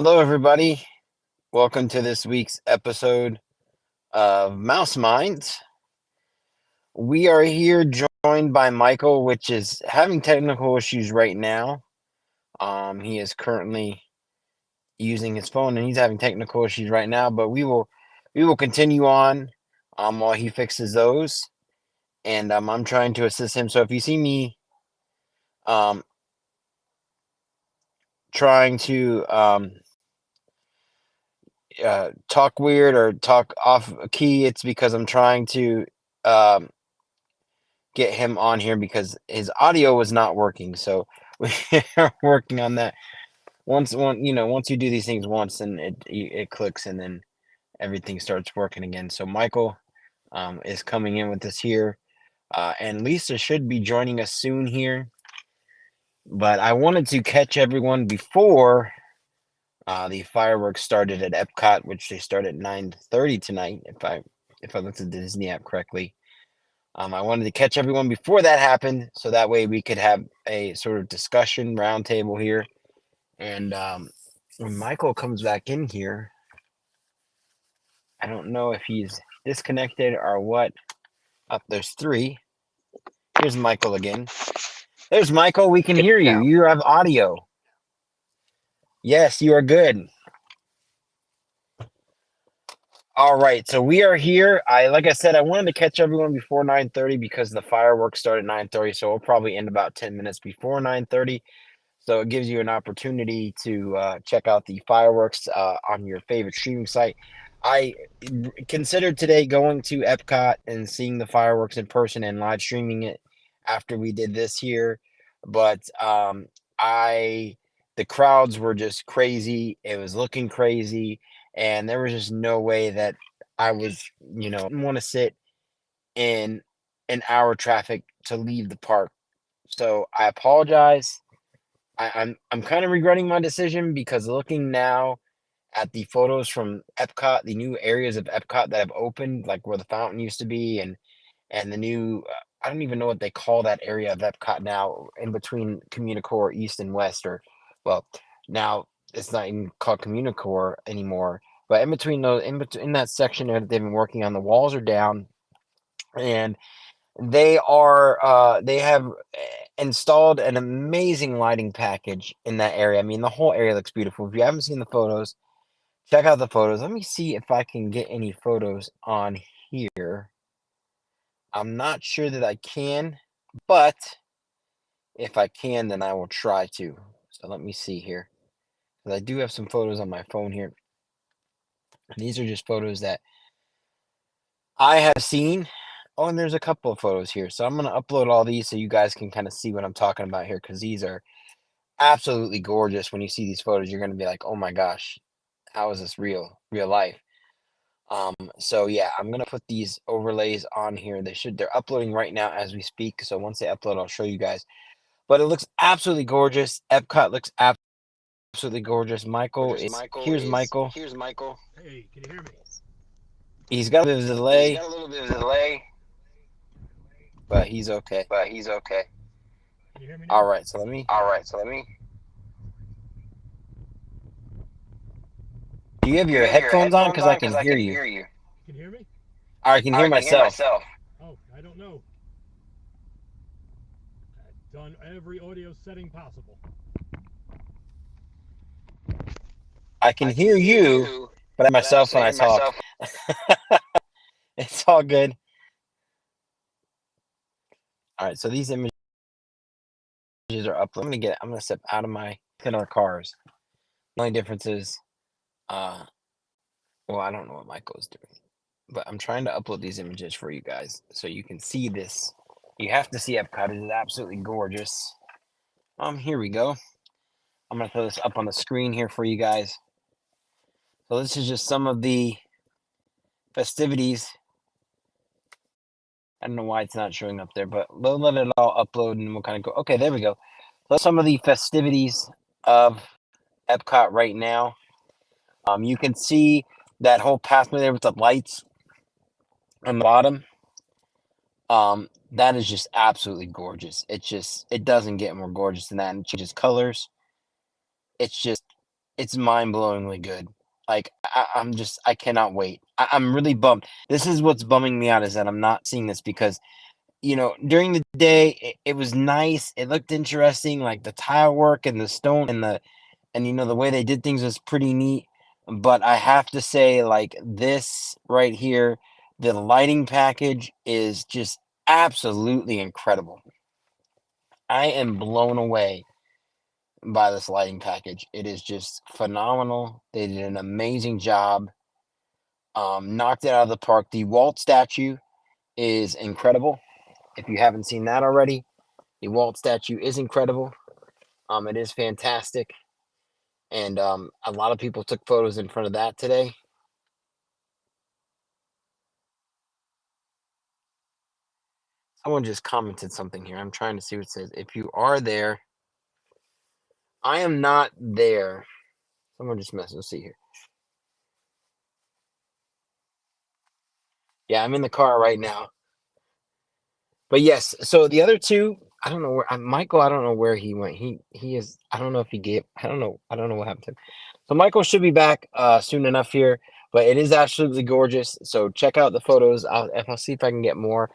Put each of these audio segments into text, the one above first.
Hello, everybody. Welcome to this week's episode of Mouse Minds. We are here joined by Michael, which is having technical issues right now. He is currently using his phone, and he's having technical issues right now. But we will continue on while he fixes those, and I'm trying to assist him. So if you see me trying to talk weird or talk off key, it's because I'm trying to get him on here because his audio was not working. So we are working on that. Once you do these things once, and it clicks, and then everything starts working again. So Michael is coming in with us here, and Lisa should be joining us soon here. But I wanted to catch everyone before the fireworks started at Epcot, which they start at 9:30 tonight, if I looked at the Disney app correctly. I wanted to catch everyone before that happened, so that way we could have a sort of discussion roundtable here. And when Michael comes back in here, I don't know if he's disconnected or what. Up there's three. Here's Michael again. There's Michael. We can hear you. You have audio. Yes, you are good. All right, so we are here. Like I said, I wanted to catch everyone before 9:30 because the fireworks start at 9:30, so we'll probably end about 10 minutes before 9:30. So it gives you an opportunity to check out the fireworks on your favorite streaming site. I considered today going to Epcot and seeing the fireworks in person and live streaming it after we did this here, but the crowds were just crazy. It was looking crazy, and there was just no way that I was, didn't want to sit in an hour traffic to leave the park. So I apologize. I'm kind of regretting my decision because looking now at the photos from Epcot, the new areas of Epcot that have opened, like where the fountain used to be, and the new I don't even know what they call that area of Epcot now, in between Communicore East and West, or well, now it's not even called Communicore anymore. But in between those, in that section that they've been working on, the walls are down, and they have installed an amazing lighting package in that area. I mean, the whole area looks beautiful. If you haven't seen the photos, check out the photos. Let me see if I can get any photos on here. I'm not sure that I can, but if I can, then I will try to. So let me see here. 'Cause I do have some photos on my phone here. These are just photos that I have seen. Oh, and there's a couple of photos here. So I'm going to upload all these so you guys can kind of see what I'm talking about here, because these are absolutely gorgeous. When you see these photos, you're going to be like, oh my gosh, how is this real life? So yeah, I'm going to put these overlays on here. They're uploading right now as we speak. So once they upload, I'll show you guys. But it looks absolutely gorgeous. Epcot looks absolutely gorgeous. Here's Michael. Hey, can you hear me? He's got a bit of a delay, but he's okay. Can you hear me All now? right, so let me. Do you have your headphones on? Because I can hear you. You can hear me? I can hear myself. Oh, I don't know. I've done every audio setting possible. I can hear you, but I myself when I talk. It's all good. All right, so these images are up. I'm gonna step out of my in our cars. The only difference is, well, I don't know what Michael's doing, but I'm trying to upload these images for you guys so you can see this. You have to see Epcot. It is absolutely gorgeous. Here we go. I'm gonna throw this up on the screen here for you guys. So this is just some of the festivities. I don't know why it's not showing up there, but we'll let it all upload and we'll kind of go. Okay, there we go. So some of the festivities of Epcot right now. You can see that whole pathway there with the lights on the bottom. That is just absolutely gorgeous. It doesn't get more gorgeous than that, and it changes colors. It's just It's mind-blowingly good. Like, I cannot wait. I'm really bummed. This is what's bumming me out is that I'm not seeing this because, during the day, it was nice, it looked interesting, like, the tile work and the stone and the way they did things was pretty neat, but I have to say, like, this right here, the lighting package is just absolutely incredible. I am blown away by this lighting package. It is just phenomenal. They did an amazing job. Knocked it out of the park. The Walt statue is incredible. If you haven't seen that already, the Walt statue is incredible. It is fantastic, and a lot of people took photos in front of that today. Someone just commented something here. I'm trying to see what it says. If you are there, I am not there. Someone just messaged. Let's see here. Yeah, I'm in the car right now. But yes, so the other two, I don't know where Michael. I don't know where he went. He is. I don't know if he gave. I don't know. I don't know what happened to him. So Michael should be back soon enough here. But it is absolutely gorgeous. So check out the photos. I'll see if I can get more.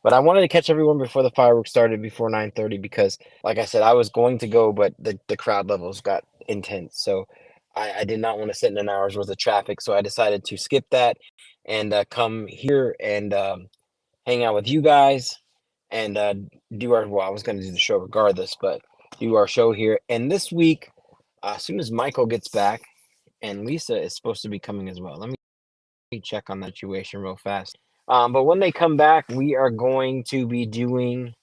But I wanted to catch everyone before the fireworks started before 9:30 because, like I said, I was going to go, but the crowd levels got intense. So I did not want to sit in an hour's worth of traffic. So I decided to skip that and come here and hang out with you guys and do our. Well, I was going to do the show regardless, but do our show here. And this week, as soon as Michael gets back, and Lisa is supposed to be coming as well. Let me check on that situation real fast. But when they come back, we are going to be doing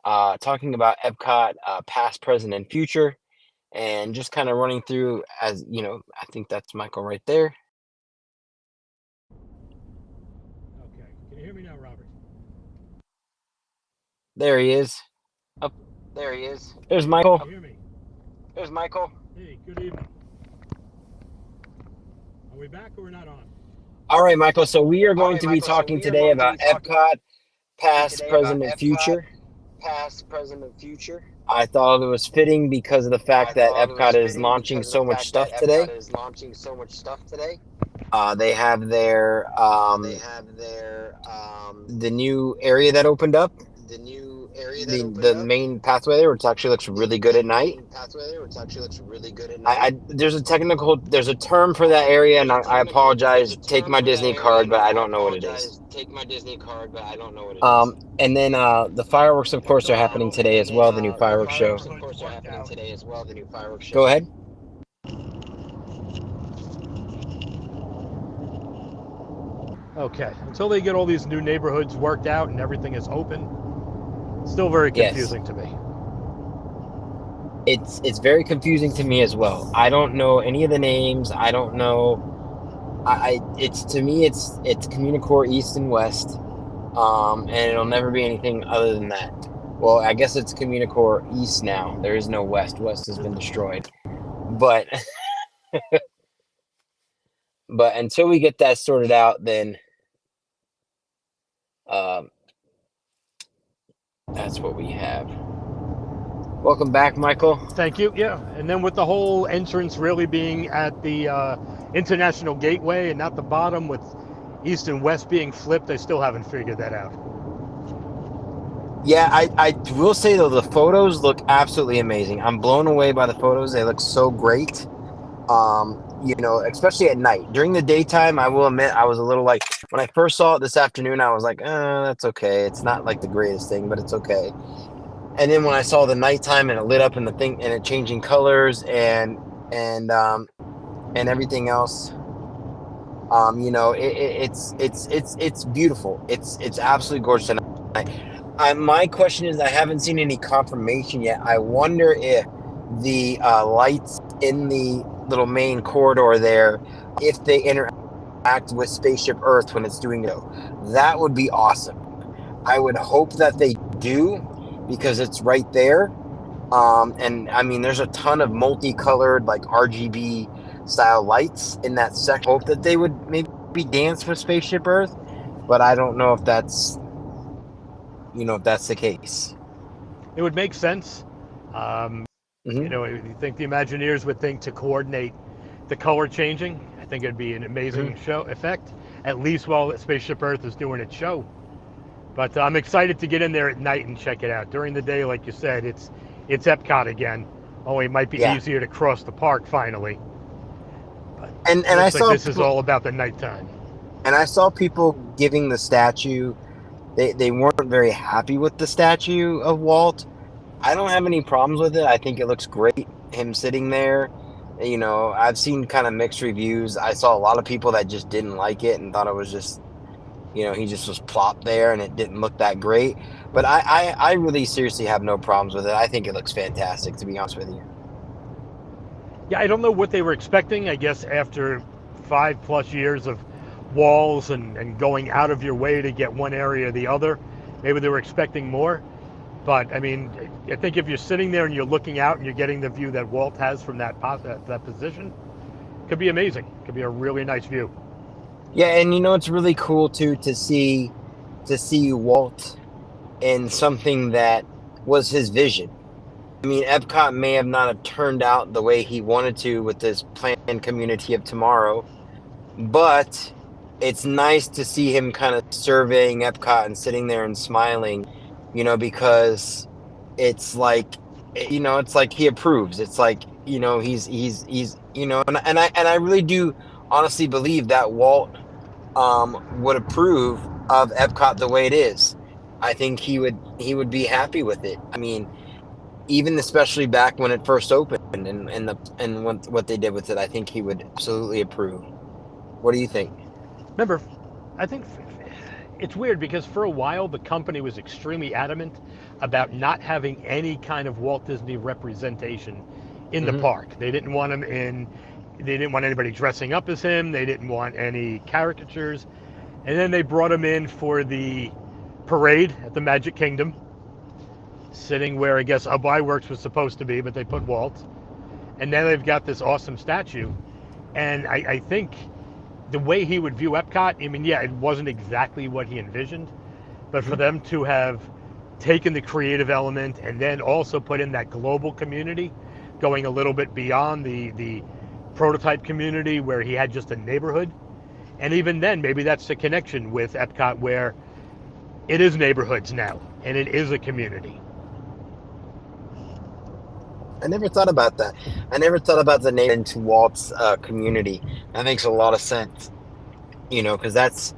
talking about Epcot, past, present, and future, and just kind of running through as I think that's Michael right there. Okay. Can you hear me now, Robert? There he is. Up There he is. there's Hey, can Michael. you hear me? There's Michael. Hey, good evening. Are we back or we're not on? All right, Michael. So we are All going right, to be Michael. So talking we are today going to about be talking Epcot, past, today about present, and Epcot, future. past, present, and future. I thought it was fitting because of the I fact that thought it was Epcot is fitting launching because of the so much fact that stuff today. Epcot is launching so much stuff today. They have their They have their the new area that opened up, the new area that opened the up, main pathway there, which actually looks really good the at night. main pathway there, which actually looks really good at night. There's a term for that area, and I There's apologize. a Take term my for that Disney area, card, and but I I don't know what it is. apologize. Take my Disney card, but I don't know what it is. And then the fireworks, of course, are happening today And as then well. The new the fireworks show. fireworks, of course, are happening today as well. The new fireworks show. Go ahead. Okay, until they get all these new neighborhoods worked out and everything is open, still very Yes, confusing to me. it's very confusing to me as well. I don't know any of the names. I don't know. It's to me it's Communicore East and West. And it'll never be anything other than that. Well, I guess it's Communicore East now. There is no West. West has been destroyed. But but until we get that sorted out, then um, that's what we have. Welcome back, Michael. Thank you. Yeah, and then with the whole entrance really being at the International Gateway and not the bottom, with East and West being flipped, I still haven't figured that out. Yeah, I will say though the photos look absolutely amazing. I'm blown away by the photos. They look so great. Especially at night. During the daytime, I will admit I was a little like when I first saw it this afternoon, I was like, that's okay. It's not like the greatest thing, but it's okay. And then when I saw the nighttime and it lit up and the thing and it changing colors and everything else, it's beautiful. It's absolutely gorgeous tonight. My question is, I haven't seen any confirmation yet. I wonder if the lights in the little main corridor there, if they interact with Spaceship Earth when it's doing it. That would be awesome. I would hope that they do because it's right there. And I mean, there's a ton of multicolored, like RGB style lights in that section. Hope that they would maybe dance with Spaceship Earth, but I don't know if that's the case. It would make sense. Mm-hmm. You think the Imagineers would think to coordinate the color changing. I think it'd be an amazing Mhm. show effect, at least while Spaceship Earth is doing its show. But I'm excited to get in there at night and check it out. During the day, like you said, it's Epcot again. Only it might be Yeah, easier to cross the park finally. But it and I looks like saw this is people, all about the nighttime. and I saw people giving the statue. They weren't very happy with the statue of Walt. I don't have any problems with it. I think it looks great, him sitting there. You know, I've seen kind of mixed reviews. I saw a lot of people that just didn't like it and thought it was just, you know, he just was plopped there and it didn't look that great. But I really seriously have no problems with it. I think it looks fantastic, to be honest with you. Yeah, I don't know what they were expecting. I guess after 5+ years of walls and going out of your way to get one area or the other, maybe they were expecting more. But I mean, I think if you're sitting there and you're looking out and you're getting the view that Walt has from that position, it could be amazing. It could be a really nice view. Yeah, and you know it's really cool too to see Walt in something that was his vision. I mean, Epcot may have not have turned out the way he wanted to with this planned community of tomorrow, but it's nice to see him kind of surveying Epcot and sitting there and smiling, you know, because it's like, you know, it's like he approves. It's like, you know, he's you know, and I really do honestly believe that Walt would approve of Epcot the way it is. I think he would be happy with it. I mean, even especially back when it first opened and what they did with it, I think he would absolutely approve. What do you think? Remember, I think it's weird because for a while the company was extremely adamant about not having any kind of Walt Disney representation in the Hmm. park. They didn't want him in. They didn't want anybody dressing up as him. They didn't want any caricatures. And then they brought him in for the parade at the Magic Kingdom, sitting where I guess Abai Works was supposed to be, but they put Walt. And now they've got this awesome statue. And I think the way he would view Epcot, I mean, yeah, it wasn't exactly what he envisioned, but for Hmm. them to have taken the creative element and then also put in that global community, going a little bit beyond the prototype community where he had just a neighborhood. And even then, maybe that's the connection with Epcot where it is neighborhoods now and it is a community. I never thought about that. I never thought about the name into Walt's community. That makes a lot of sense. You know, because that's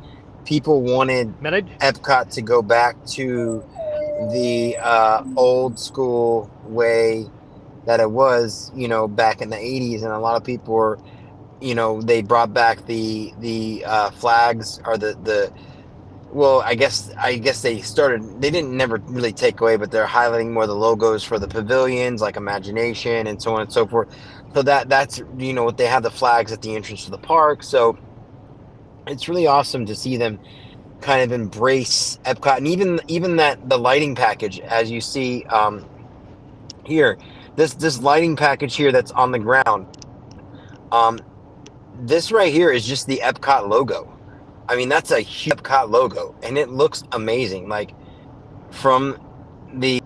people wanted Man, I, Epcot to go back to the old school way that it was, you know, back in the 80s, and a lot of people were, you know, they brought back the flags or the well, I guess they didn't never really take away, but they're highlighting more the logos for the pavilions, like Imagination and so on and so forth. So that's, you know, what they have the flags at the entrance to the park. So it's really awesome to see them kind of embrace Epcot, and even that the lighting package, as you see here, this lighting package here that's on the ground. Um, this right here is just the Epcot logo. I mean, that's a huge Epcot logo, and it looks amazing. Like from the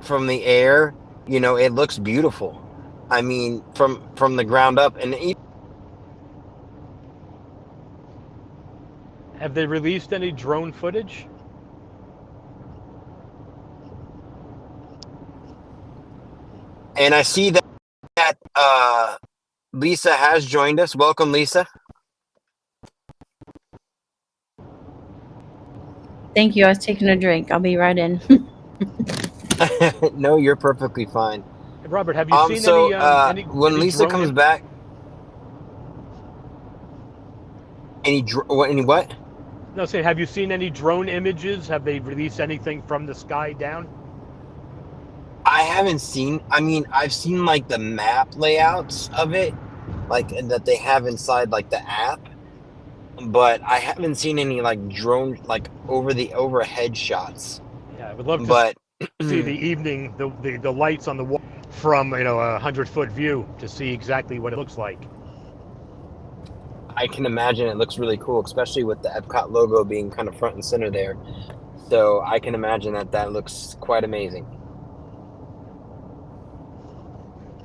from the air, you know, it looks beautiful. I mean, from the ground up, and have they released any drone footage? I see that Lisa has joined us. Welcome, Lisa. Thank you. I was taking a drink. I'll be right in. No, you're perfectly fine. Robert, have you seen So when any Lisa drone comes back, any what? No, saying, have you seen any drone images? Have they released anything from the sky down? I haven't seen. I mean, I've seen like the map layouts of it, like that they have inside like the app, but I haven't seen any like drone like over the overhead shots. Yeah, I would love to But see the evening, the lights on the wall from 100-foot view to see exactly what it looks like. I can imagine it looks really cool, especially with the Epcot logo being kind of front and center there. So I can imagine that that looks quite amazing.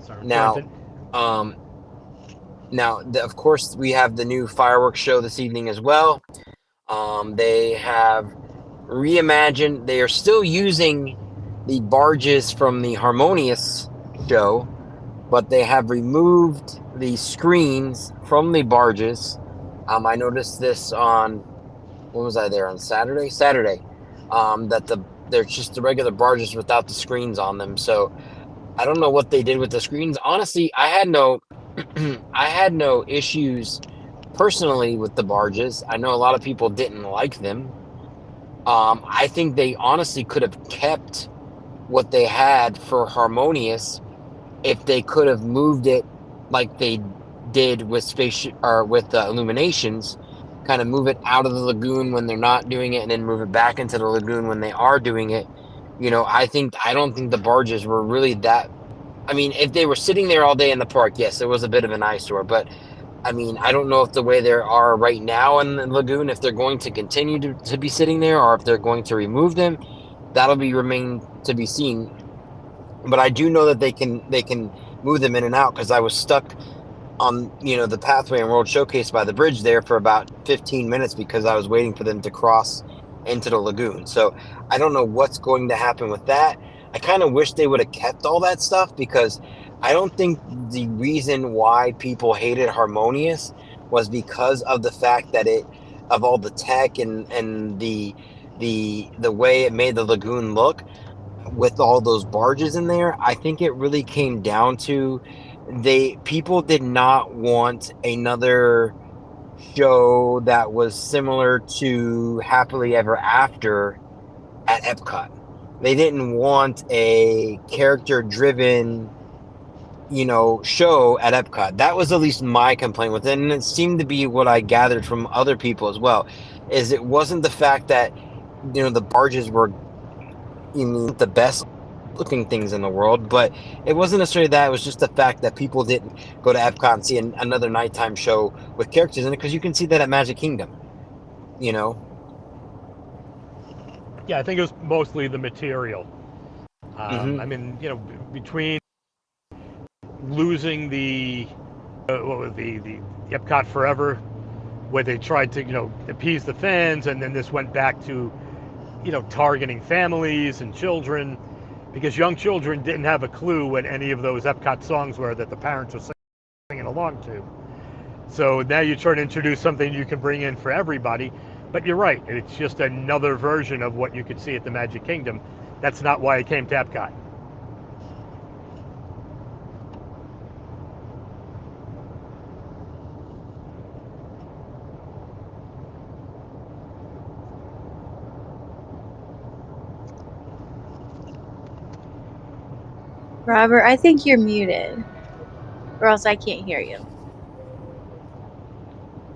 Sorry, I'm trying Now, to. Um, Now, of course, we have the new fireworks show this evening as well. They have reimagined. They are still using the barges from the Harmonious show, but they have removed the screens from the barges. I noticed this on, when was I there, on Saturday? Saturday. That they're just the regular barges without the screens on them. So I don't know what they did with the screens. Honestly, I had no I had no issues personally with the barges. I know a lot of people didn't like them. I think they honestly could have kept what they had for Harmonious if they could have moved it like they did with space or with Illuminations, kind of move it out of the lagoon when they're not doing it, and then move it back into the lagoon when they are doing it. I don't think the barges were really that. I mean, if they were sitting there all day in the park, yes, it was a bit of an eyesore, but I mean, I don't know if the way they are right now in the lagoon, if they're going to continue to be sitting there or if they're going to remove them. That'll be remain to be seen. But I do know that they can move them in and out because I was stuck on the pathway and World Showcase by the bridge there for about 15 minutes because I was waiting for them to cross into the lagoon. So I don't know what's going to happen with that. I kind of wish they would have kept all that stuff because I don't think the reason why people hated Harmonious was because of the fact that it of all the tech and the way it made the lagoon look with all those barges in there. I think it really came down to people did not want another show that was similar to Happily Ever After at Epcot. They didn't want a character driven, show at Epcot. That was at least my complaint with it. And it seemed to be what I gathered from other people as well, is it wasn't the fact that, the barges were, the best looking things in the world, but it wasn't necessarily that. It was just the fact that people didn't go to Epcot and see another nighttime show with characters in it because you can see that at Magic Kingdom, you know. Yeah, I think it was mostly the material. Hmm. I mean, between losing the what was the Epcot Forever, where they tried to appease the fans, and then this went back to targeting families and children, because young children didn't have a clue what any of those Epcot songs were that the parents were singing along to. So now you're trying to introduce something you can bring in for everybody. But you're right, it's just another version of what you could see at the Magic Kingdom. That's not why it came to Epcot. Robert, I think you're muted, or else I can't hear you.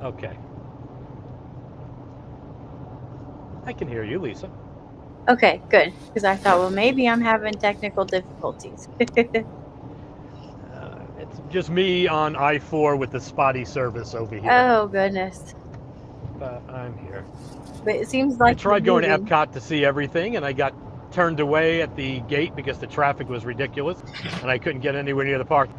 Okay. I can hear you, Lisa. Okay, good. Because I thought, well, maybe I'm having technical difficulties. It's just me on I-4 with the spotty service over here. Oh, goodness. But I'm here. But it seems I like tried going to moving. Epcot to see everything, and I got turned away at the gate because the traffic was ridiculous, and I couldn't get anywhere near the park.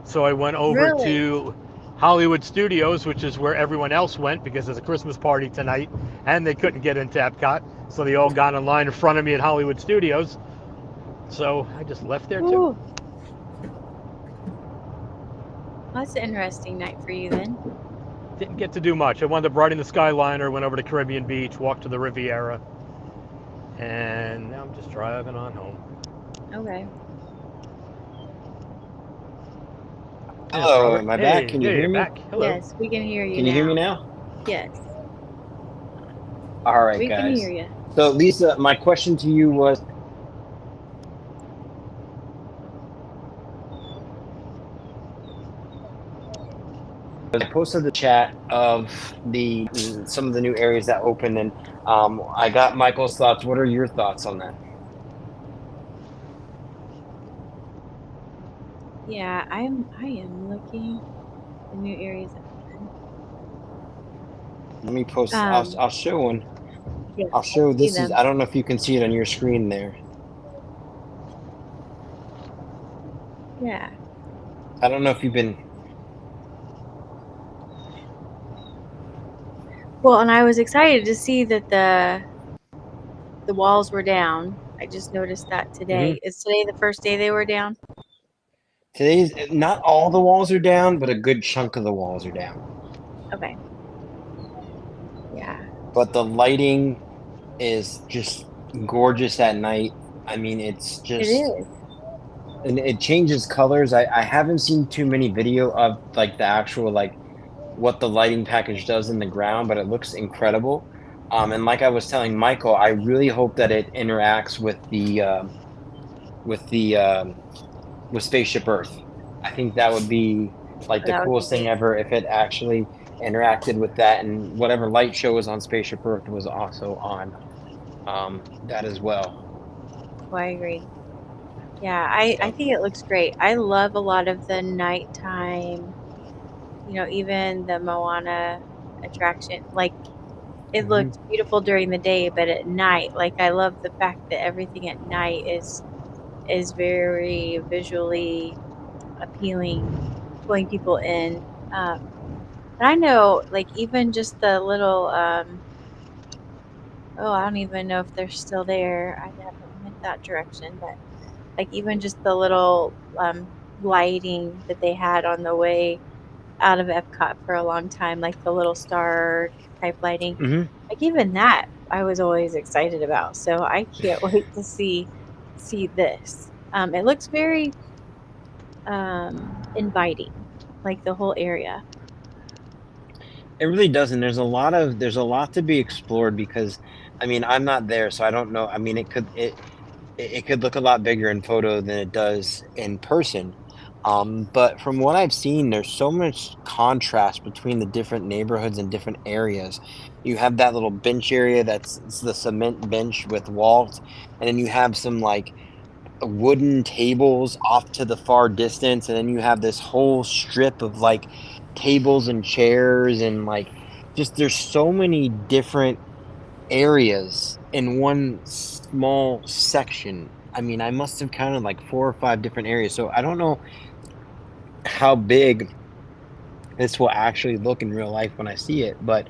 So I went over Really? to Hollywood Studios, which is where everyone else went because there's a Christmas party tonight, and they couldn't get into Epcot, so they all got in line in front of me at Hollywood Studios. So I just left there too. Ooh. That's an interesting night for you then. Didn't get to do much. I wound up riding the Skyliner, went over to Caribbean Beach, walked to the Riviera, and now I'm just driving on home. Okay. Yes, Hello, Robert. am I back? Hey, Can you there hear you're me? back. Hello. Yes, we can hear you Can now. you hear me now? Yes, All right, we can guys. hear you. So, Lisa, my question to you was, I posted the chat of some of the new areas that opened, and I got Michael's thoughts. What are your thoughts on that? Yeah, I am looking the new areas. Let me post. I'll show one. Yes, I'll I show see this is. them. I don't know if you can see it on your screen there. Yeah. I don't know if you've been. Well, and I was excited to see that the walls were down. I just noticed that Mhm. today. Is today the first day they were down? Today's not all the walls are down, but a good chunk of the walls are down. Okay. Yeah. But the lighting is just gorgeous at night. I mean, it's It just is. and it changes colors. I haven't seen too many video of like the actual like what the lighting package does in the ground, but it looks incredible. And like I was telling Michael, I really hope that it interacts with the with Spaceship Earth. I think that would be like Oh, the that would be coolest thing neat. ever if it actually interacted with that, and whatever light show was on Spaceship Earth was also on that as well. Oh, I agree. Yeah, I Yep. think it looks great. I love a lot of the nighttime, even the Moana attraction. Like it Hmm. looked beautiful during the day, but at night, like I love the fact that everything at night is very visually appealing, pulling people in. And I know, like even just the little, oh, I don't even know if they're still there. I haven't went that direction, but like even just the little lighting that they had on the way out of Epcot for a long time, like the little star type lighting. Hmm. Like even that, I was always excited about. So I can't wait to see this. It looks very inviting, like the whole area. It really doesn't. There's a lot to be explored because I mean I'm not there, so I don't know. I mean it could look a lot bigger in photo than it does in person. But from what I've seen, there's so much contrast between the different neighborhoods and different areas. You have that little bench area that's it's the cement bench with Walt, and then you have some like wooden tables off to the far distance, and then you have this whole strip of like tables and chairs and like just there's so many different areas in one small section. I mean, I must have counted like 4 or 5 different areas, so I don't know how big this will actually look in real life when I see it, but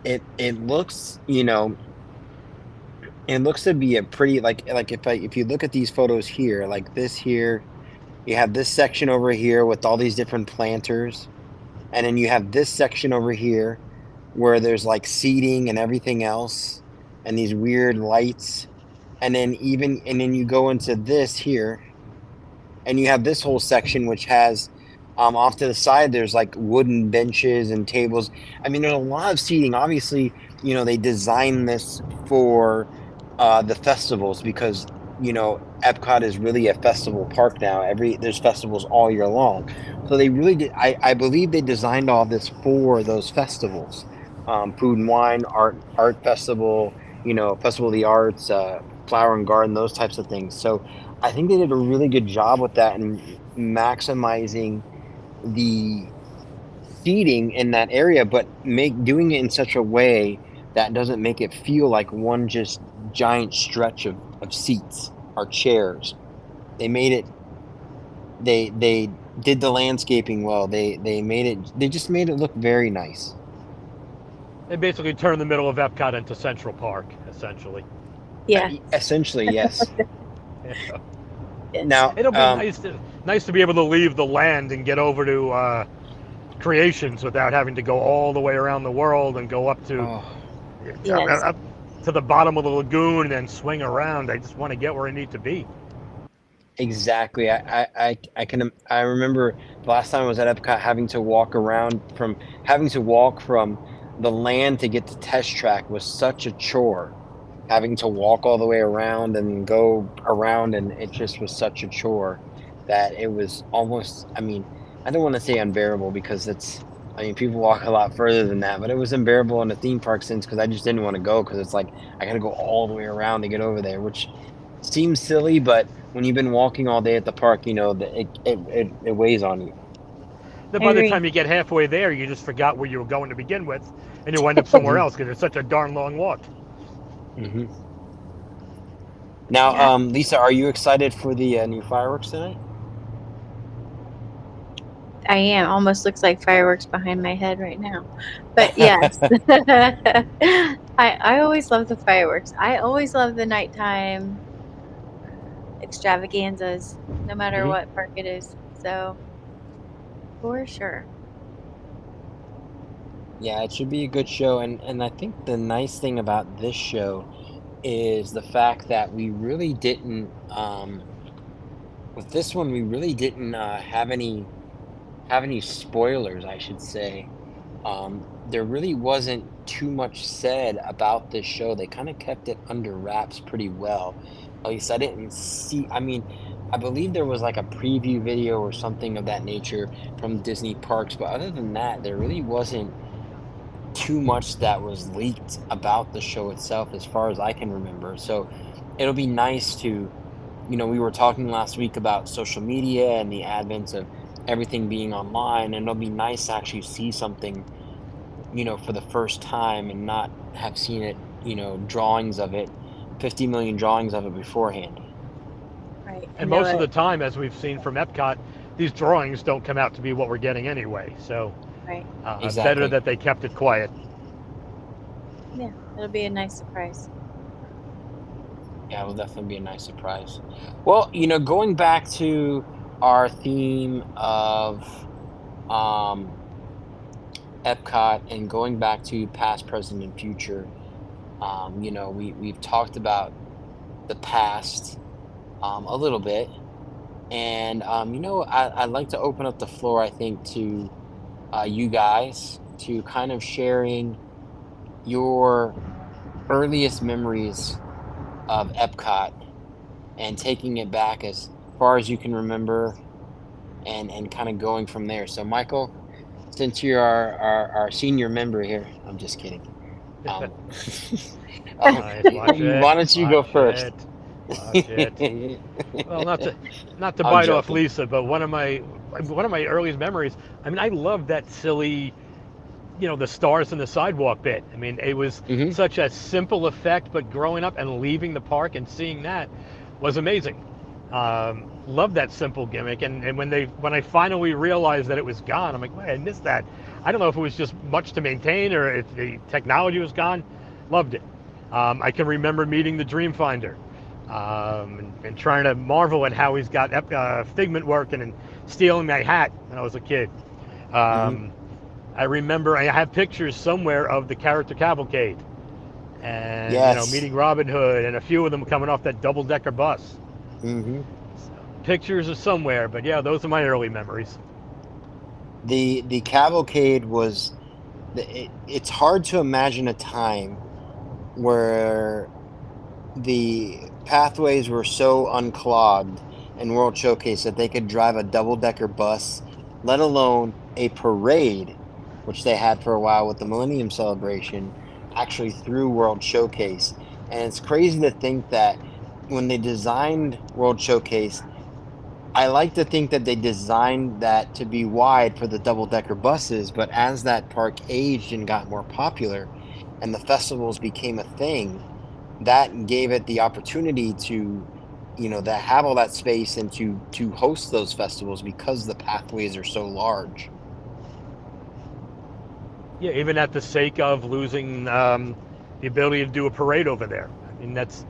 it looks, it looks to be a pretty like if you look at these photos here, like this here, you have this section over here with all these different planters, and then you have this section over here where there's like seating and everything else, and these weird lights. And then you go into this here, and you have this whole section which has, off to the side, there's like wooden benches and tables. I mean, there's a lot of seating. Obviously, they designed this for the festivals because Epcot is really a festival park now. There's festivals all year long, so they really did. I believe they designed all this for those festivals, food and wine, art festival, festival of the arts, flower and garden, those types of things. So I think they did a really good job with that and maximizing the seating in that area, but make doing it in such a way that doesn't make it feel like one just giant stretch of seats or chairs. They made it they did the landscaping well. They just made it look very nice. They basically turned the middle of Epcot into Central Park, essentially. Yeah. Essentially, yes. Yeah. Yes. Now, It'll be nice to be able to leave the land and get over to Creations without having to go all the way around the world and go up to oh, Yes. up to the bottom of the lagoon and then swing around. I just want to get where I need to be. exactly. I remember the last time I was at Epcot having to walk from the land to get to Test Track was such a chore. Having to walk all the way around and go around, and it just was such a chore that it was almost, I mean, I don't wanna say unbearable because I mean, people walk a lot further than that, but it was unbearable in a theme park sense because I just didn't wanna go because it's like, I gotta go all the way around to get over there, which seems silly, but when you've been walking all day at the park, that it weighs on you. Then I by the agree. time you get halfway there, you just forgot where you were going to begin with, and you end up somewhere Mhm, else because it's such a darn long walk. mhm. Now, Yeah. Lisa, are you excited for the, new fireworks tonight? I am. Almost looks like fireworks behind my head right now. But yes. I always love the fireworks. I always love the nighttime extravaganzas, no matter Mhm. what park it is. So for sure. Yeah, it should be a good show, and I think the nice thing about this show is the fact that we really didn't, with this one, we really didn't, have any spoilers, I should say. There really wasn't too much said about this show. They kinda kept it under wraps pretty well. At least I didn't see, I mean, I believe there was, like, a preview video or something of that nature from Disney Parks, but other than that, there really wasn't too much that was leaked about the show itself as far as I can remember. So it'll be nice to, we were talking last week about social media and the advent of everything being online, and it'll be nice to actually see something, for the first time and not have seen it, drawings of it, 50 million drawings of it beforehand. Right. And And know most of the it. time, as we've seen from Epcot, these drawings don't come out to be what we're getting anyway. So Right. better Exactly. that they kept it quiet. Yeah. It'll be a nice surprise. Yeah, it will definitely be a nice surprise. Well, going back to our theme of um Epcot and going back to past, present, and future, we've talked about the past a little bit, and I'd like to open up the floor. I think to you guys to kind of sharing your earliest memories of Epcot and taking it back as far as you can remember, and kind of going from there. So, Michael, since you're our senior member here, I'm just kidding. Um, Watch it, why don't you go watch first? it, watch it. Well, not to I'm bite off joking. Lisa, but one of my earliest memories. I mean, I love that silly, the stars in the sidewalk bit. I mean, it was Hmm. such a simple effect, but growing up and leaving the park and seeing that was amazing. Love that simple gimmick, and when I finally realized that it was gone, I'm like, wait, I missed that. I don't know if it was just much to maintain or if the technology was gone. Loved it. I can remember meeting the Dreamfinder, and trying to marvel at how he's got Figment working and stealing my hat when I was a kid. Hmm. Um, I remember I have pictures somewhere of the character cavalcade, and Yes. meeting Robin Hood and a few of them coming off that double-decker bus. Hmm. So, pictures are somewhere, but yeah, those are my early memories. The cavalcade was it's hard to imagine a time where the pathways were so unclogged in World Showcase that they could drive a double-decker bus, let alone a parade, which they had for a while with the Millennium Celebration, actually through World Showcase. And it's crazy to think that when they designed World Showcase, I like to think that they designed that to be wide for the double-decker buses, but as that park aged and got more popular and the festivals became a thing, that gave it the opportunity to, that have all that space and to host those festivals because the pathways are so large. Yeah, even at the sake of losing the ability to do a parade over there. I mean, that's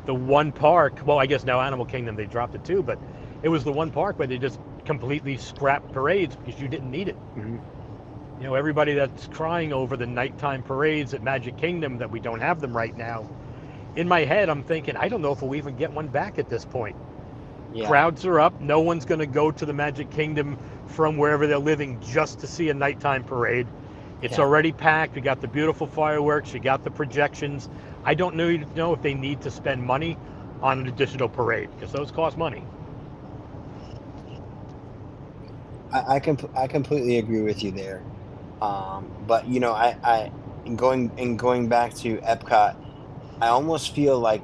the one park. Well, I guess now Animal Kingdom they dropped it too, but it was the one park where they just completely scrapped parades because you didn't need it. Mhm. Everybody that's crying over the nighttime parades at Magic Kingdom that we don't have them right now. In my head, I'm thinking, I don't know if we'll even get one back at this point. Yeah, Crowds are up. No one's going to go to the Magic Kingdom from wherever they're living just to see a nighttime parade. It's yeah. already packed. We got the beautiful fireworks. You got the projections. I don't know if they need to spend money on an additional parade because those cost money. I completely agree with you there. But I going back to Epcot, I almost feel like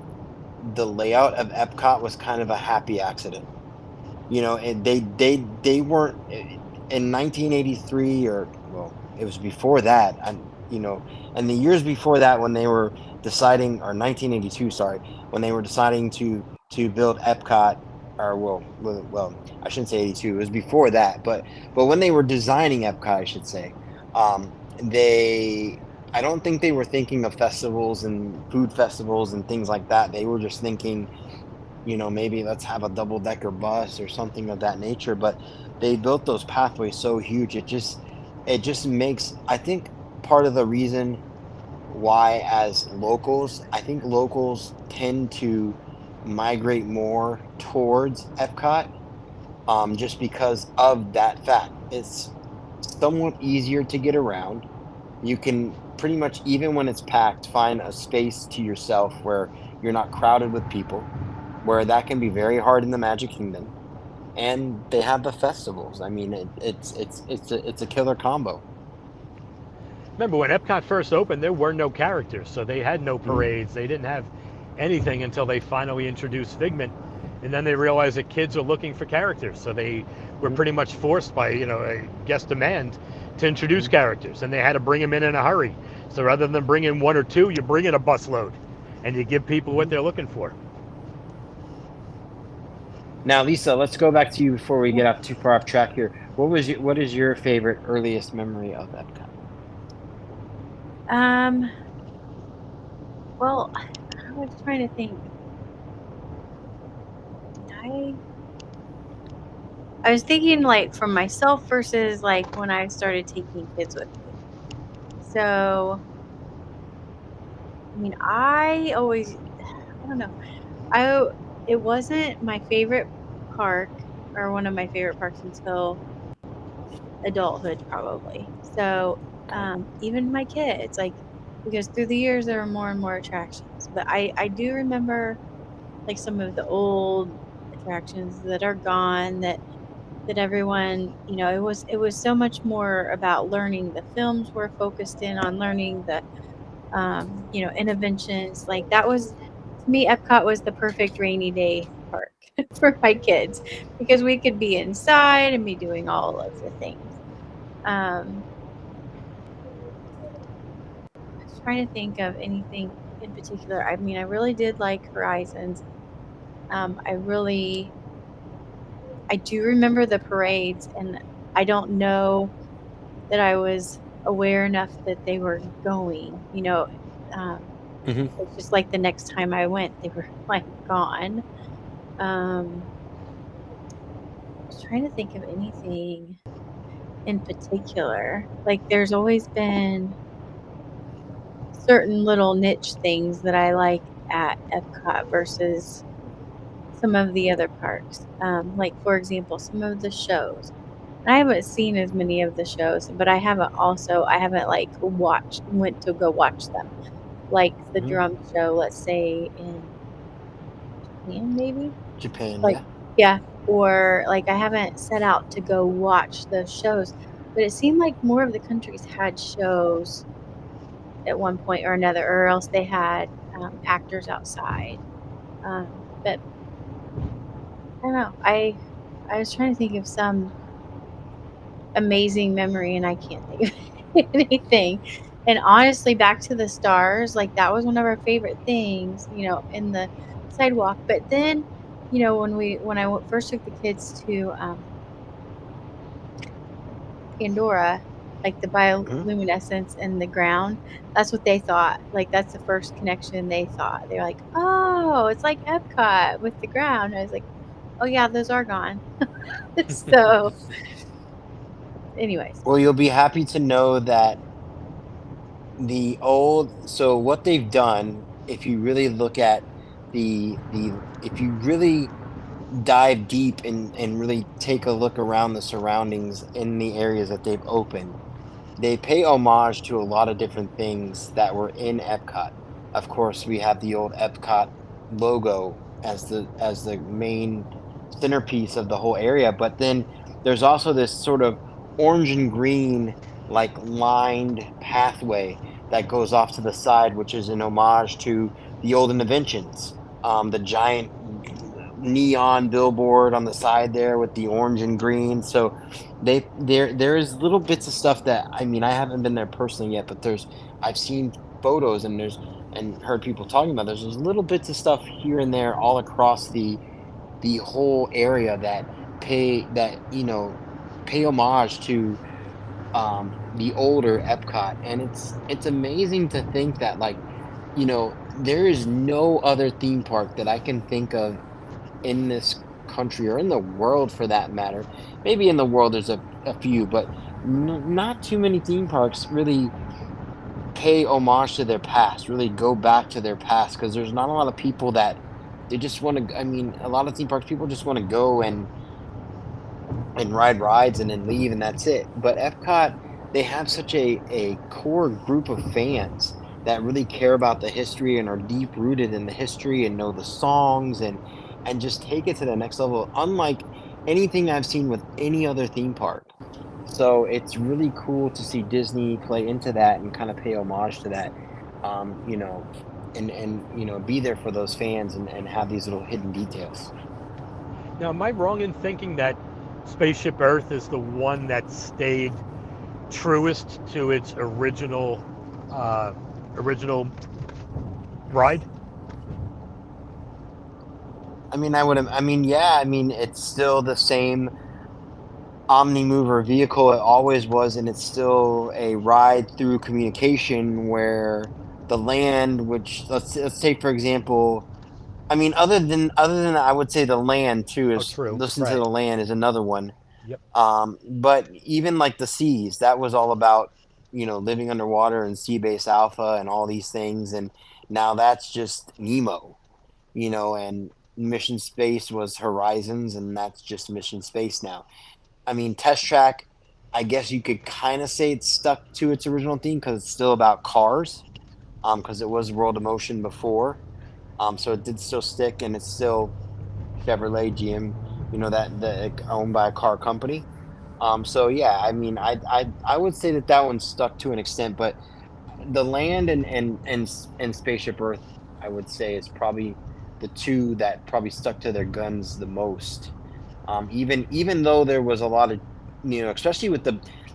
the layout of Epcot was kind of a happy accident. And they weren't in 1983, or well, it was before that, and the years before that when they were deciding, or 1982, sorry, when they were deciding to build Epcot. or well, I shouldn't say 82. It was before that, but when they were designing Epcot, I should say, they I don't think they were thinking of festivals and food festivals and things like that. They were just thinking, maybe let's have a double decker bus or something of that nature. But they built those pathways so huge. It just makes, I think, part of the reason why, as locals, I think locals tend to migrate more towards Epcot, just because of that fact. It's somewhat easier to get around. You can pretty much, even when it's packed, find a space to yourself where you're not crowded with people, where that can be very hard in the Magic Kingdom. And they have the festivals. I mean, it's a killer combo. Remember when Epcot first opened, there were no characters, so they had no Mhm, parades. They didn't have anything until they finally introduced Figment, and then they realized that kids are looking for characters, so they were mhm, pretty much forced by a guest demand to introduce mhm. characters, and they had to bring them in a hurry. So rather than bring in one or two, you bring in a busload, and you give people what Mhm. they're looking for. Now, Lisa, let's go back to you before we get off too far off track here. What is your favorite earliest memory of Epcot? Um, well, I was trying to think. I I was thinking like for myself versus like when I started taking kids with me. So, I mean, I don't know. I it wasn't my favorite park or one of my favorite parks until adulthood probably. So, Okay. even my kids like because through the years there were more and more attractions, but I do remember like some of the old attractions that are gone that everyone, it was so much more about learning. The films were focused in on learning the interventions. Like that was, to me, Epcot was the perfect rainy day park for my kids because we could be inside and be doing all of the things. um I was trying to think of anything in particular. I mean, I really did like Horizons. I do remember the parades, and I don't know that I was aware enough that they were going. Um, Hmm. it's just like the next time I went, they were like gone. Um, I was trying to think of anything in particular. Like, there's always been certain little niche things that I like at Epcot versus some of the other parks. Like, for example, some of the shows. I haven't seen as many of the shows, but I haven't like went to go watch them. Like the Hmm. drum show, let's say in Japan, maybe? Japan, Like, yeah. yeah, or like I haven't set out to go watch those shows, but it seemed like more of the countries had shows at one point or another, or else they had actors outside. But I don't know. I was trying to think of some amazing memory, and I can't think of anything. And honestly, back to the stars, like that was one of our favorite things, in the sidewalk. But then, when first took the kids to Pandora, like the Hmm. bioluminescence in the ground, that's what they thought. Like that's the first connection they thought. They're like, "Oh, it's like Epcot with the ground." I was like, "Oh yeah, those are gone." So, anyways, Well, you'll be happy to know that so what they've done, if you really look at if you really dive deep and really take a look around the surroundings in the areas that they've opened, they pay homage to a lot of different things that were in Epcot. Of course, we have the old Epcot logo as the main centerpiece of the whole area, but then there's also this sort of orange and green, like, lined pathway that goes off to the side, which is an homage to the old Innoventions. The giant neon billboard on the side there with the orange and green. So there is little bits of stuff that, I mean, I haven't been there personally yet, but I've seen photos and heard people talking about, there's those little bits of stuff here and there all across the whole area that pay homage to the older Epcot. And it's amazing to think that, like, there is no other theme park that I can think of in this country or in the world for that matter. Maybe in the world there's a few, but not too many theme parks really pay homage to their past, really go back to their past, because there's not a lot of people that they just want to. I mean, a lot of theme parks people just want to go and ride rides and then leave and that's it. But Epcot, they have such a core group of fans that really care about the history and are deep rooted in the history and know the songs and just take it to the next level, unlike anything I've seen with any other theme park. So it's really cool to see Disney play into that and kind of pay homage to that, um, you know, and be there for those fans and have these little hidden details. Now, am I wrong in thinking that Spaceship Earth is the one that stayed truest to its original ride? Yeah, it's still the same omni-mover vehicle it always was, and it's still a ride through communication where the land, which let's take for example, other than I would say the land too Oh, is true. listen to Right. the land is another one. Yep. But even like the seas, that was all about, living underwater and sea base alpha and all these things. And now that's just Nemo, and Mission Space was Horizons, and that's just Mission Space now. Test Track, I guess you could kind of say it's stuck to its original theme because it's still about cars, because it was World of Motion before. So it did still stick, and it's still Chevrolet, GM, that owned by a car company. So yeah, I would say that one's stuck to an extent, but the land and Spaceship Earth, I would say, is probably the two that probably stuck to their guns the most. Even though there was a lot of, especially with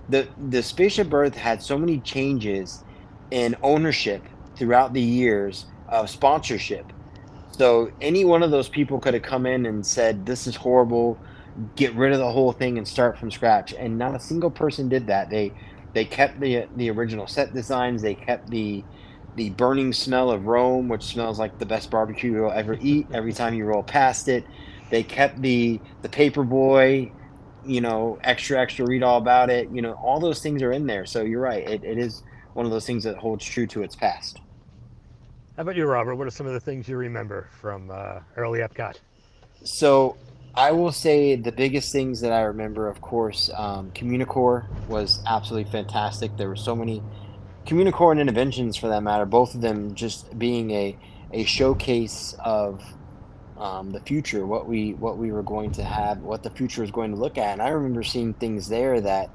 the Spaceship Earth had so many changes in ownership throughout the years of sponsorship. So any one of those people could have come in and said, "This is horrible. Get rid of the whole thing and start from scratch." And not a single person did that. They kept the original set designs. They kept the burning smell of Rome, which smells like the best barbecue you'll ever eat every time you roll past it. They kept the paper boy, extra extra read all about it. All those things are in there. So you're right. It is one of those things that holds true to its past. How about you, Robert? What are some of the things you remember from early Epcot? So I will say the biggest things that I remember, of course, Communicore was absolutely fantastic. There were so many Communicore and Interventions, for that matter, both of them just being a showcase of the future, what we were going to have, what the future is going to look at. And I remember seeing things there that,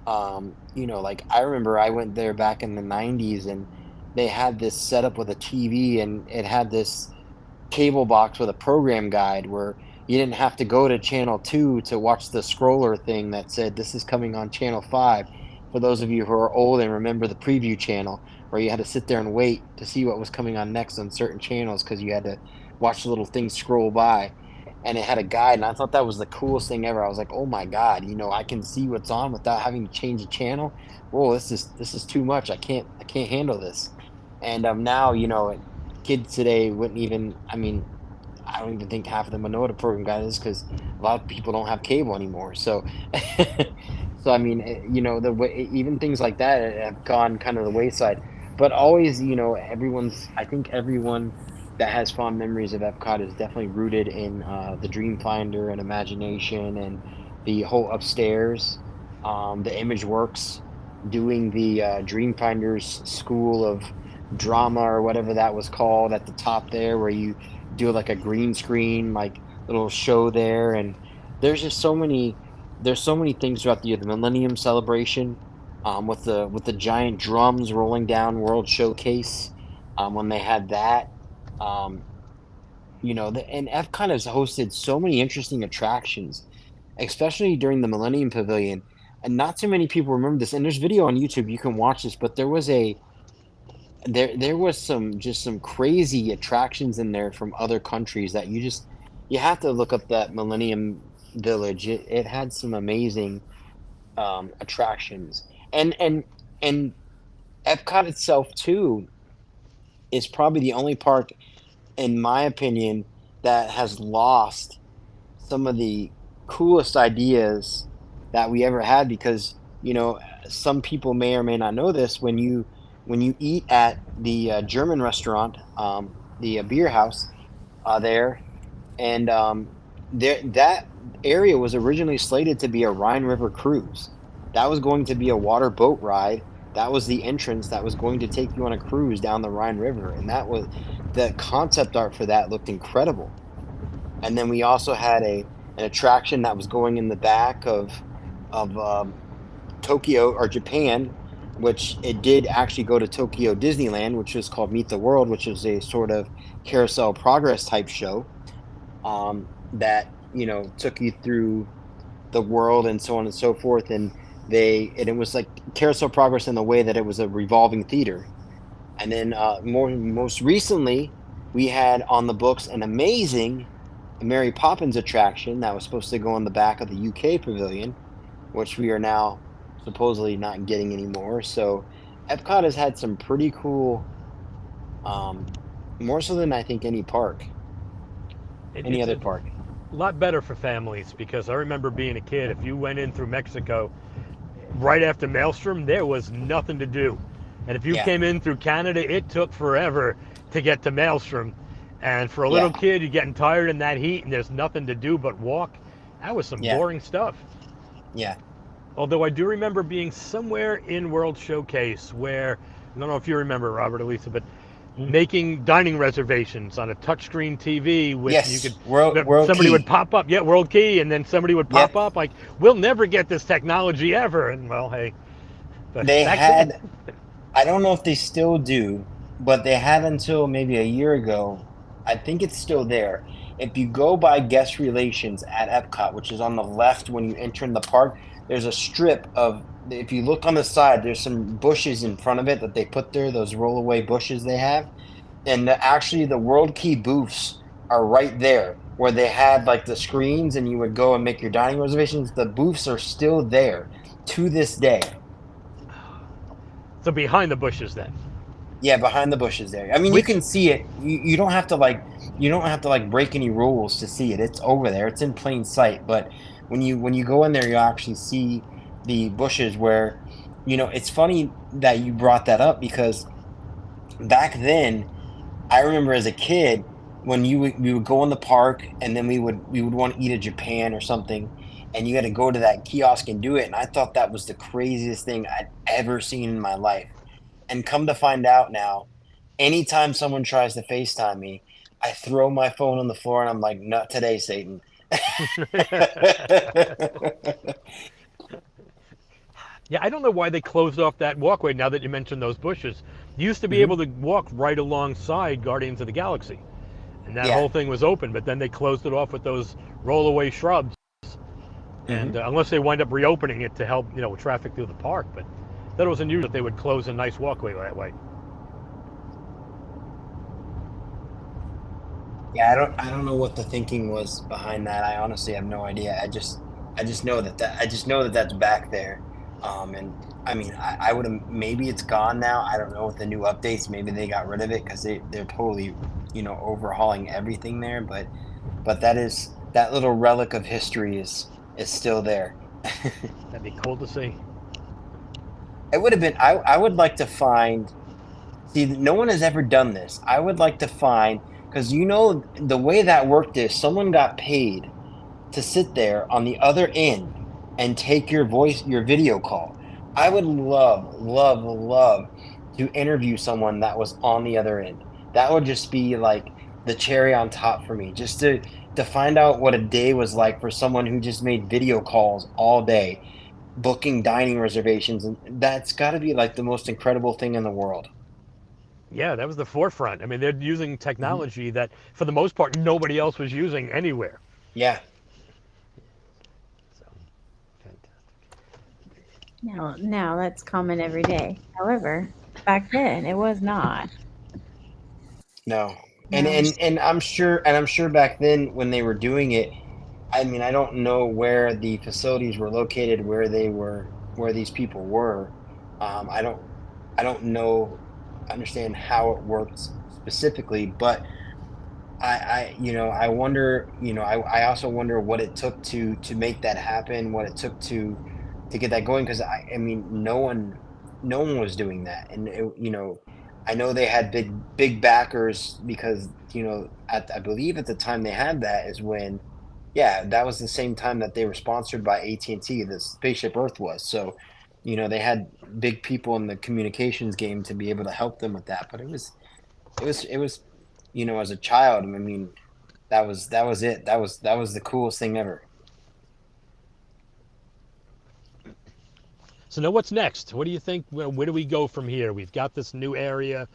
like I remember I went there back in the '90s, and they had this setup with a TV, and it had this cable box with a program guide where you didn't have to go to channel 2 to watch the scroller thing that said this is coming on channel 5. For those of you who are old and remember the preview channel, where you had to sit there and wait to see what was coming on next on certain channels because you had to watch the little thing scroll by, and it had a guide, and I thought that was the coolest thing ever. I was like, oh my god, I can see what's on without having to change the channel. Whoa, this is too much. I can't handle this. And now, kids today wouldn't even, I don't even think half of them would know what a program guide is because a lot of people don't have cable anymore. So, so the way, even things like that have gone kind of the wayside. But always, I think everyone that has fond memories of Epcot is definitely rooted in the Dream Finder and imagination and the whole upstairs, the Image Works doing the Dream Finders School of Drama or whatever that was called at the top there, where you do like a green screen like little show there. And there's just so many things throughout the year. The Millennium Celebration, with the giant drums rolling down World Showcase, when they had that. um and Epcot has hosted so many interesting attractions, especially during the Millennium Pavilion. And not too many people remember this, and there's video on YouTube, you can watch this, but there was some crazy attractions in there from other countries that you just You have to look up that Millennium Village. It had some amazing attractions, and Epcot itself too is probably the only park, in my opinion, that has lost some of the coolest ideas that we ever had because some people may or may not know this when you eat at the German restaurant, the beer house there, and there that area was originally slated to be a Rhine River cruise. That was going to be a water boat ride. That was the entrance that was going to take you on a cruise down the Rhine River, and that was the concept art for that looked incredible. And then we also had a an attraction that was going in the back of Tokyo or Japan, which it did actually go to Tokyo Disneyland, which was called Meet the World, which is a sort of carousel progress type show that took you through the world and so on and so forth. And it was like carousel progress in the way that it was a revolving theater. And then most recently, we had on the books an amazing Mary Poppins attraction that was supposed to go on the back of the UK pavilion, which we are now supposedly not getting anymore. So Epcot has had some pretty cool, um, more so than I think any It's other a park. lot better for families because I remember being a kid. If you went in through Mexico right after Maelstrom, there was nothing to do. And if you Yeah, came in through Canada, it took forever to get to Maelstrom. And for a little yeah, kid, you're getting tired in that heat and there's nothing to do but walk. That was some yeah, boring stuff. yeah. Although I do remember being somewhere in World Showcase where, I don't know if you remember, Robert, Elisa, but Mhm. making dining reservations on a touchscreen TV with you could Yes, World somebody would Key. pop up, yeah, World Key, and then somebody would pop Yep. up like, we'll never get this technology ever, and well, hey, but They back then, had, I don't know if they still do, but they had until maybe a year ago. I think it's still there. If you go by guest relations at Epcot, which is on the left when you enter in the park, there's a strip of, if you look on the side, there's some bushes in front of it that they put there, those rollaway bushes they have. And actually, the World Key booths are right there where they had like the screens and you would go and make your dining reservations. The booths are still there to this day. so behind the bushes then, Yeah, behind the bushes there. I mean, you which can see it. You don't have to like break any rules to see it. It's over there. It's in plain sight. But when you go in there, you actually see the bushes where, it's funny that you brought that up because back then, I remember as a kid when we would go in the park and then we would want to eat at Japan or something, and you had to go to that kiosk and do it. And I thought that was the craziest thing I'd ever seen in my life. And come to find out now, anytime someone tries to FaceTime me, I throw my phone on the floor and I'm like, "Not today, Satan." yeah, I don't know why they closed off that walkway now that you mentioned those bushes. You used to be Mhm. able to walk right alongside Guardians of the Galaxy, and that Yeah. whole thing was open, but then they closed it off with those rollaway shrubs. And Mhm. unless they wind up reopening it to help, with traffic through the park, but that was unusual that they would close a nice walkway that way. Yeah, I don't know what the thinking was behind that. I honestly have no idea. I just know that that's back there. And I mean, I would have maybe it's gone now. I don't know with the new updates. Maybe they got rid of it because they're totally overhauling everything there. But that little relic of history is still there. That'd be cool to see. It would have been. I would like to find. See, no one has ever done this. I would like to find because the way that worked is someone got paid to sit there on the other end and take your video call. I would love, love, love to interview someone that was on the other end. That would just be like the cherry on top for me, just to find out what a day was like for someone who just made video calls all day, booking dining reservations, and that's got to be like the most incredible thing in the world. Yeah, that was the forefront. I mean, they're using Mhm. technology that, for the most part, nobody else was using anywhere. Yeah. So, fantastic. Now that's common every day. However, back then it was not. No. And No. I'm sure back then when they were doing it, I mean, I don't know where the facilities were located, where these people were. I don't know understand how it works specifically, but I wonder, I also wonder what it took to make that happen, what it took to get that going. Because I mean, no one was doing that, and I know they had big backers because I believe at the time they had that is when, yeah, that was the same time that they were sponsored by AT&T. The Spaceship Earth was so, they had big people in the communications game to be able to help them with that. But it was, as a child, I mean, that was it. That was the coolest thing ever. So now what's next? What do you think? Where do we go from here? We've got this new area.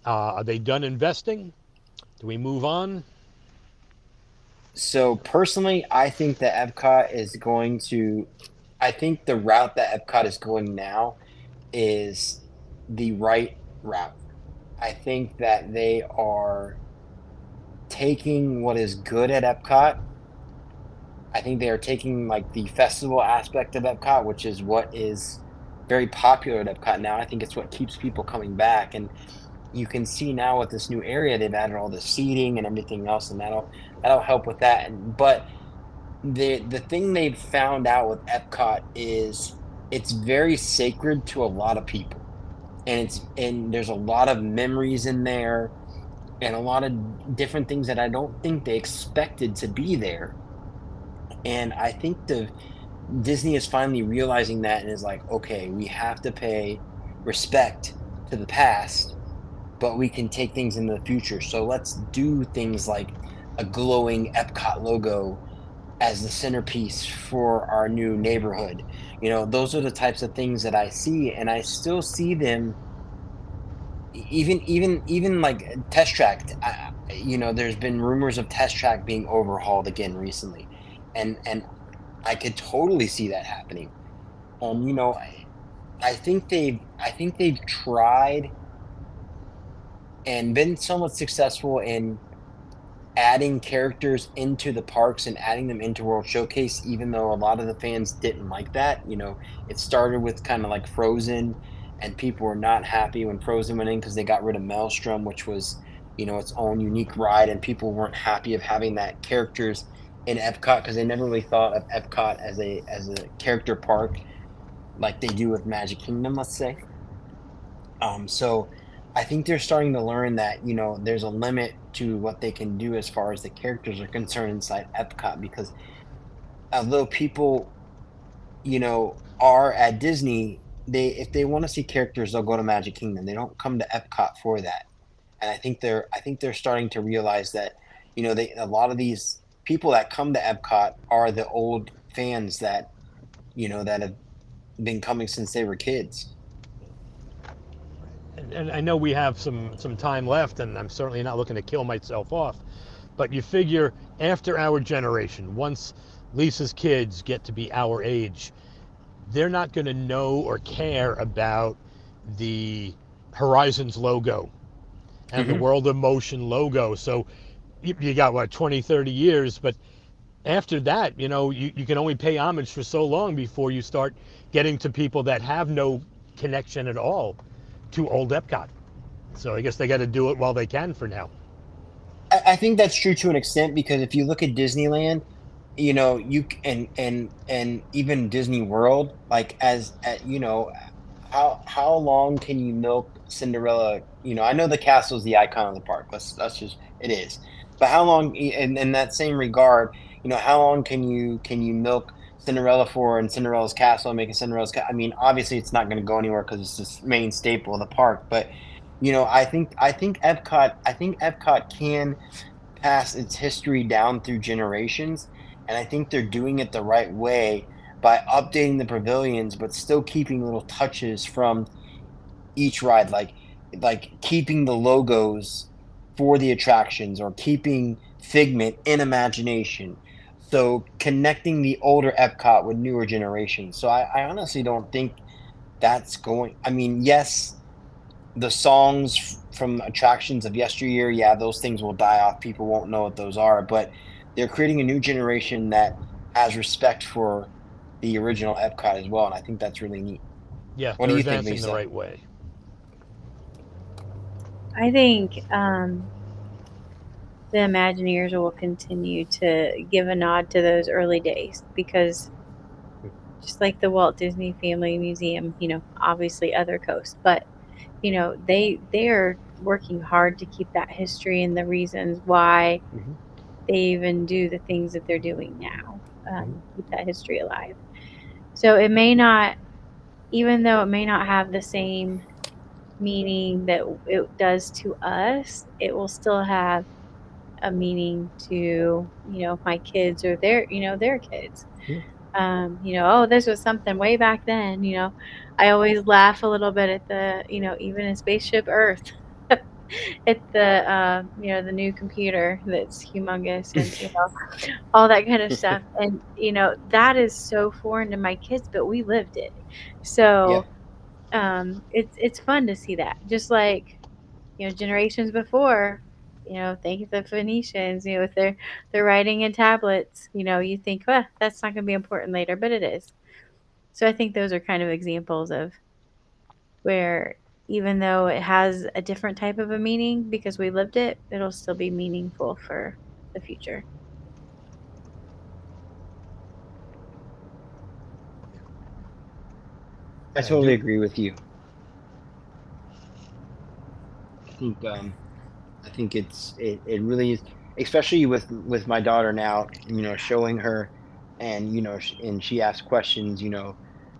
Are they done investing? Do we move on? So personally, I think that Epcot is going to I think the route that Epcot is going now is the right route. I think that they are taking what is good at Epcot. I think they are taking like the festival aspect of Epcot, which is what is very popular at Epcot now. I think it's what keeps people coming back. And you can see now with this new area, they've added all the seating and everything else, and that'll help with that. And but the thing they've found out with Epcot is it's very sacred to a lot of people. And there's a lot of memories in there and a lot of different things that I don't think they expected to be there. And I think the Disney is finally realizing that and is like, okay, we have to pay respect to the past, but we can take things into the future. So let's do things like a glowing Epcot logo as the centerpiece for our new neighborhood. Those are the types of things that I see, and I still see them even like Test Track. There's been rumors of Test Track being overhauled again recently, and I could totally see that happening. And I think they've tried and been somewhat successful in adding characters into the parks and adding them into World Showcase, even though a lot of the fans didn't like that. It started with kind of like Frozen, and people were not happy when Frozen went in because they got rid of Maelstrom, which was, its own unique ride, and people weren't happy of having that characters in Epcot because they never really thought of Epcot as a character park like they do with Magic Kingdom, let's say. So I think they're starting to learn that, there's a limit to what they can do as far as the characters are concerned inside Epcot because although people, are at Disney, they if they want to see characters, they'll go to Magic Kingdom. They don't come to Epcot for that. And I think they're starting to realize that, a lot of these people that come to Epcot are the old fans that have been coming since they were kids. And I know we have some time left, and I'm certainly not looking to kill myself off. But you figure after our generation, once Lisa's kids get to be our age, they're not going to know or care about the Horizons logo and the Hmm. World of Motion logo. So you got what, 20, 30 years, but after that, you can only pay homage for so long before you start getting to people that have no connection at all to old Epcot. So I guess they got to do it while they can for now. I think that's true to an extent because if you look at Disneyland, and even Disney World, like how long can you milk Cinderella? I know the castle is the icon of the park. Let's just it is, but how long? In that same regard, how long can you milk Cinderella for and Cinderella's castle and make a I mean, obviously it's not going to go anywhere because it's this main staple of the park, but. I think Epcot can pass its history down through generations, and I think they're doing it the right way by updating the pavilions, but still keeping little touches from each ride, like keeping the logos for the attractions or keeping Figment in Imagination. So connecting the older Epcot with newer generations. So I honestly don't think that's going. I mean, yes, the songs from attractions of yesteryear, yeah, those things will die off. People won't know what those are, but they're creating a new generation that has respect for the original Epcot as well, and I think that's really neat. Yeah, What do they're you think, advancing the Lisa? right way. I think the Imagineers will continue to give a nod to those early days because just like the Walt Disney Family Museum, obviously other coasts, but they are working hard to keep that history and the reasons why Hmm. they even do the things that they're doing now, Hmm. keep that history alive. So it may not, even though it may not have the same meaning that it does to us, it will still have a meaning to my kids or their kids. Yeah. Oh, this was something way back then. I always laugh a little bit at even in Spaceship Earth, at the new computer that's humongous and all that kind of stuff. And that is so foreign to my kids, but we lived it. Yeah. So it's fun to see that. Just like generations before, thank you to the Phoenicians, with their writing in tablets. You think, well, that's not going to be important later, but it is. So I think those are kind of examples of where even though it has a different type of a meaning because we lived it, it'll still be meaningful for the future. I Yeah, totally do. agree with you. I think I think it really is, especially with my daughter now. Showing her, and and she asks questions,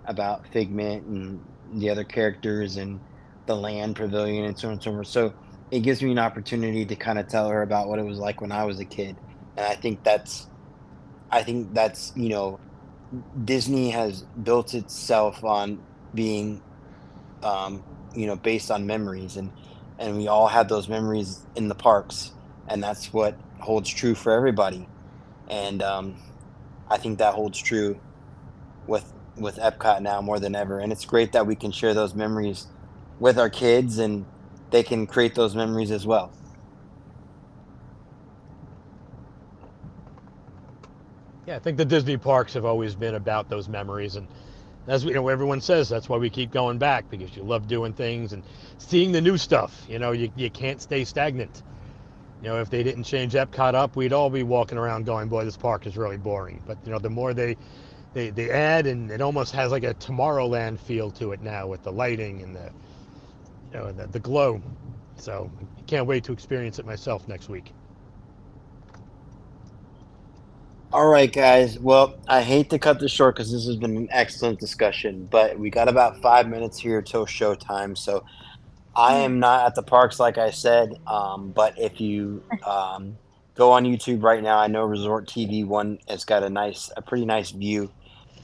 about Figment and the other characters and the land pavilion and so on and so forth. So it gives me an opportunity to kind of tell her about what it was like when I was a kid, and I think that's Disney has built itself on being um, based on memories, and we all have those memories in the parks, and that's what holds true for everybody. And I think that holds true with Epcot now more than ever. And it's great that we can share those memories with our kids, and they can create those memories as well. Yeah, I think the Disney parks have always been about those memories, and as everyone says, that's why we keep going back because you love doing things and seeing the new stuff. You can't stay stagnant. If they didn't change Epcot up, we'd all be walking around going, "Boy, this park is really boring." But the more they add, and it almost has like a Tomorrowland feel to it now with the lighting and the glow. So I can't wait to experience it myself next week. All right, guys. Well, I hate to cut this short because this has been an excellent discussion, but we got about 5 minutes here till showtime. So I Yeah. am not at the parks, like I said, but if you go on YouTube right now, I know Resort TV One has got a pretty nice view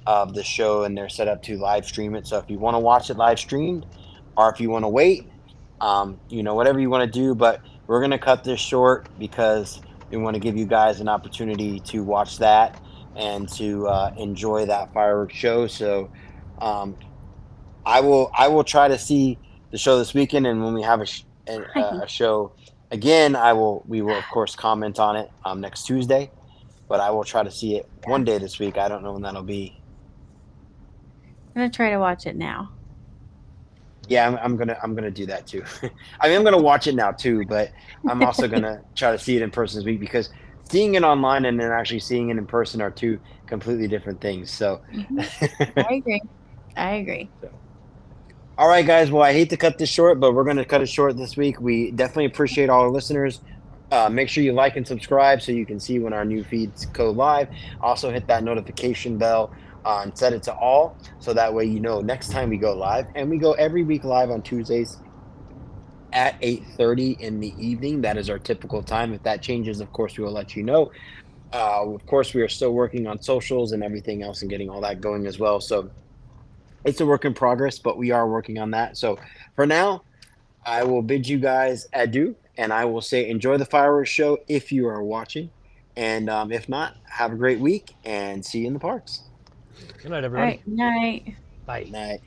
of the show, and they're set up to live stream it. So if you want to watch it live streamed, or if you want to wait, whatever you want to do. But we're gonna cut this short because we want to give you guys an opportunity to watch that and to enjoy that fireworks show. So um, I will try to see the show this weekend, and when we have a show again, we will of course comment on it next Tuesday. But I will try to see it Yeah. one day this week. I don't know when that'll be. I'm going to try to watch it now. Yeah, I'm gonna do that too. I mean, I'm gonna watch it now too, but I'm also gonna try to see it in person this week because seeing it online and then actually seeing it in person are two completely different things. So, Hmm. I agree. I agree. so all right, guys. Well, I hate to cut this short, but we're gonna cut it short this week. We definitely appreciate all our listeners. Make sure you like and subscribe so you can see when our new feeds go live. Also, hit that notification bell and set it to all so that way you know next time we go live. And we go every week live on Tuesdays at 8:30 in the evening. That is our typical time. If that changes, of course, we will let you know. Of course, we are still working on socials and everything else and getting all that going as well. So it's a work in progress, but we are working on that. So for now, I will bid you guys adieu, and I will say enjoy the fireworks show if you are watching. And if not, have a great week and see you in the parks. Good night, All everybody. right. Night. Bye. Good night.